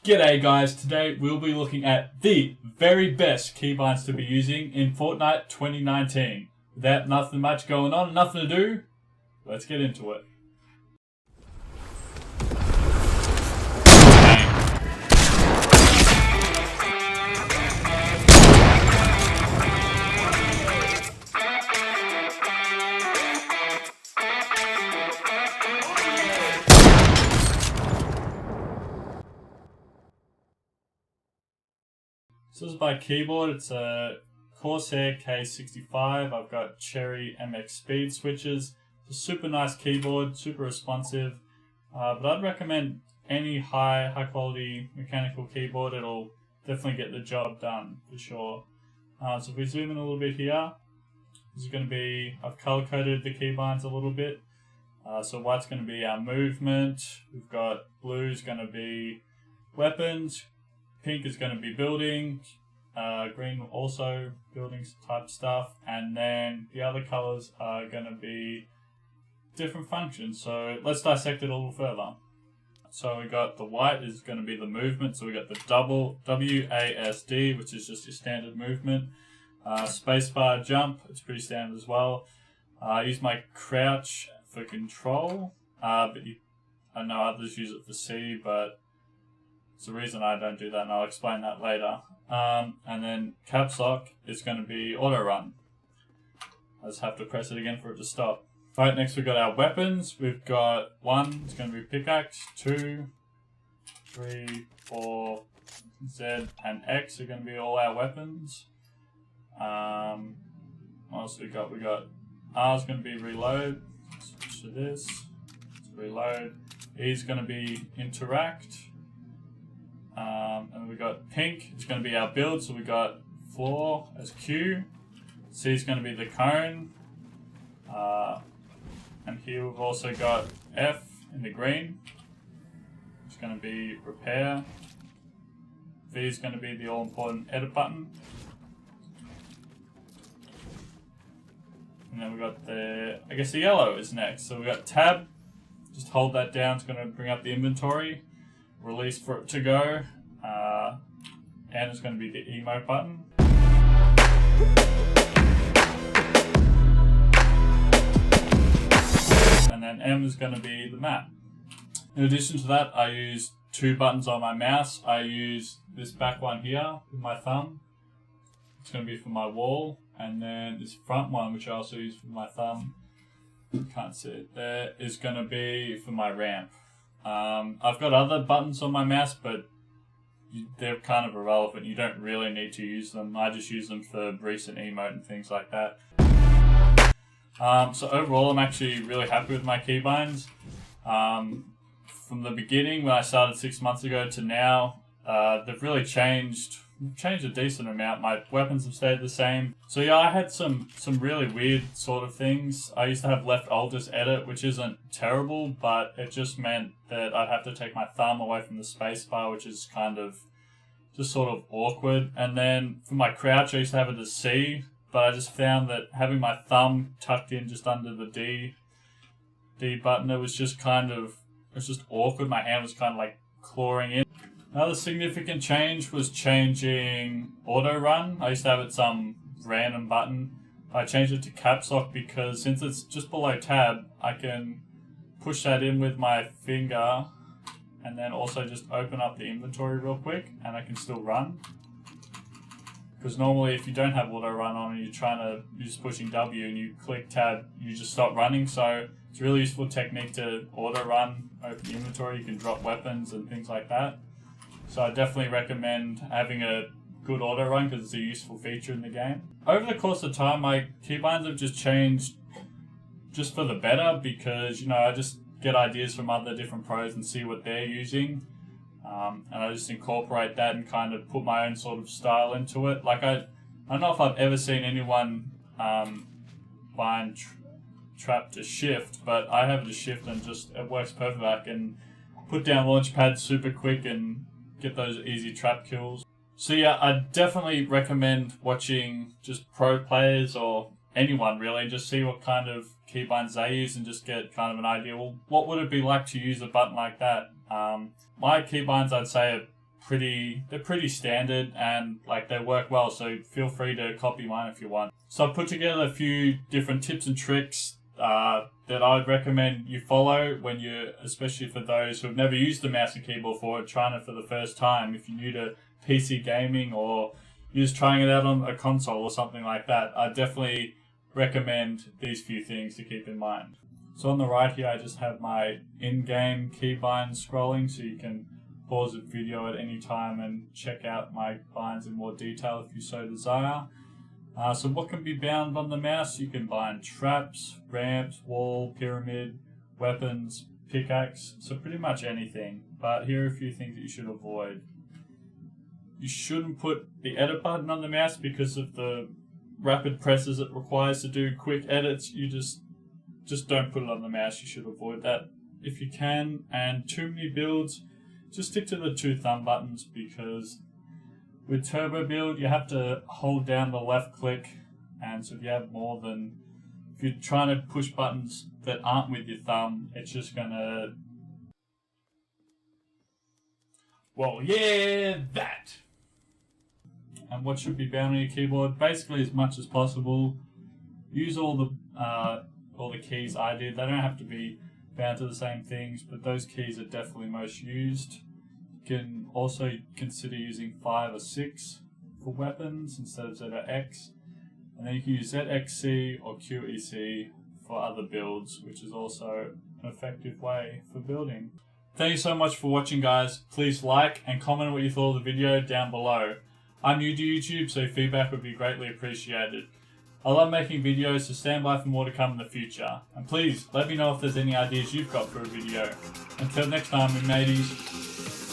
G'day guys, today we'll be looking at the very best keybinds to be using in Fortnite 2019. Without nothing much going on, nothing to do, let's get into it. This is my keyboard. It's a Corsair K65. I've got Cherry MX speed switches. It's a super nice keyboard, super responsive. But I'd recommend any high quality mechanical keyboard. It'll definitely get the job done for sure. So if we zoom in a little bit here, this is going to be, I've color coded the keybinds a little bit. So white's going to be our movement. We've got blue is going to be weapons. Pink is going to be building, green also building type stuff, and then the other colors are going to be different functions. So let's dissect it a little further. So we got the white is going to be the movement, so we got the double WASD, which is just your standard movement. Spacebar jump, it's pretty standard as well. I use my crouch for control, but I know others use it for C, but it's the reason I don't do that, and I'll explain that later. And then caps lock is going to be Autorun. I just have to press it again for it to stop. Alright, next we've got our weapons. We've got 1, it's going to be pickaxe, 2, 3, 4, Z and X are going to be all our weapons. What else we got? We got R is going to be reload. Switch to this. It's reload. E is going to be interact. And we got pink, it's going to be our build, so we got floor as Q, C is going to be the cone, and here we've also got F in the green, it's going to be repair, V is going to be the all important edit button, and then we got the, I guess the yellow is next, so we got tab, just hold that down, it's going to bring up the inventory. Release for it to go, and it's going to be the emote button. And then M is going to be the map. In addition to that, I use 2 buttons on my mouse. I use this back one here with my thumb. It's going to be for my wall, and then this front one, which I also use for my thumb, can't see it there, is going to be for my ramp. I've got other buttons on my mouse, but they're kind of irrelevant. You don't really need to use them. I just use them for recent emote and things like that. So overall, I'm actually really happy with my keybinds. From the beginning, when I started 6 months ago, to now, they've really changed a decent amount. My weapons have stayed the same. So yeah, I had some really weird sort of things. I used to have left alt edit, which isn't terrible, but it just meant that I'd have to take my thumb away from the spacebar, which is kind of just sort of awkward. And then for my crouch, I used to have it as C, but I just found that having my thumb tucked in just under the D button, it was just awkward. My hand was kind of like clawing in. Another significant change was changing Autorun. I used to have it some random button. I changed it to caps lock because since it's just below tab, I can push that in with my finger and then also just open up the inventory real quick and I can still run. Because normally if you don't have Autorun on and you're just pushing W and you click tab, you just stop running. So it's a really useful technique to Autorun, open the inventory, you can drop weapons and things like that. So I definitely recommend having a good Autorun because it's a useful feature in the game. Over the course of time, my keybinds have just changed just for the better because, you know, I just get ideas from other different pros and see what they're using. And I just incorporate that and kind of put my own sort of style into it. Like I don't know if I've ever seen anyone bind trap to shift, but I have it to shift and it works perfect. I can put down launch pads super quick and get those easy trap kills. So yeah, I definitely recommend watching just pro players or anyone really, just see what kind of keybinds they use and just get kind of an idea, well, what would it be like to use a button like that? My keybinds, I'd say, are they're pretty standard, and like they work well, so feel free to copy mine if you want. So I've put together a few different tips and tricks that I would recommend you follow when you, especially for those who have never used a mouse and keyboard for it, trying it for the first time. If you're new to PC gaming or you're just trying it out on a console or something like that, I definitely recommend these few things to keep in mind. So on the right here, I just have my in-game keybinds scrolling, so you can pause the video at any time and check out my binds in more detail if you so desire. So what can be bound on the mouse? You can bind traps, ramps, wall, pyramid, weapons, pickaxe, so pretty much anything. But here are a few things that you should avoid. You shouldn't put the edit button on the mouse because of the rapid presses it requires to do quick edits. You just don't put it on the mouse. You should avoid that if you can. And too many builds, just stick to the 2 thumb buttons, because with turbo build you have to hold down the left click, and so if you have more than, if you're trying to push buttons that aren't with your thumb, it's just gonna, well, yeah, that. And what should be bound on your keyboard? Basically, as much as possible, use all the keys I did. They don't have to be bound to the same things, but those keys are definitely most used. You can also consider using 5 or 6 for weapons instead of Z or X. And then you can use ZXC or QEC for other builds, which is also an effective way for building. Thank you so much for watching, guys. Please like and comment what you thought of the video down below. I'm new to YouTube, so feedback would be greatly appreciated. I love making videos, so stand by for more to come in the future. And please, let me know if there's any ideas you've got for a video. Until next time, mateys.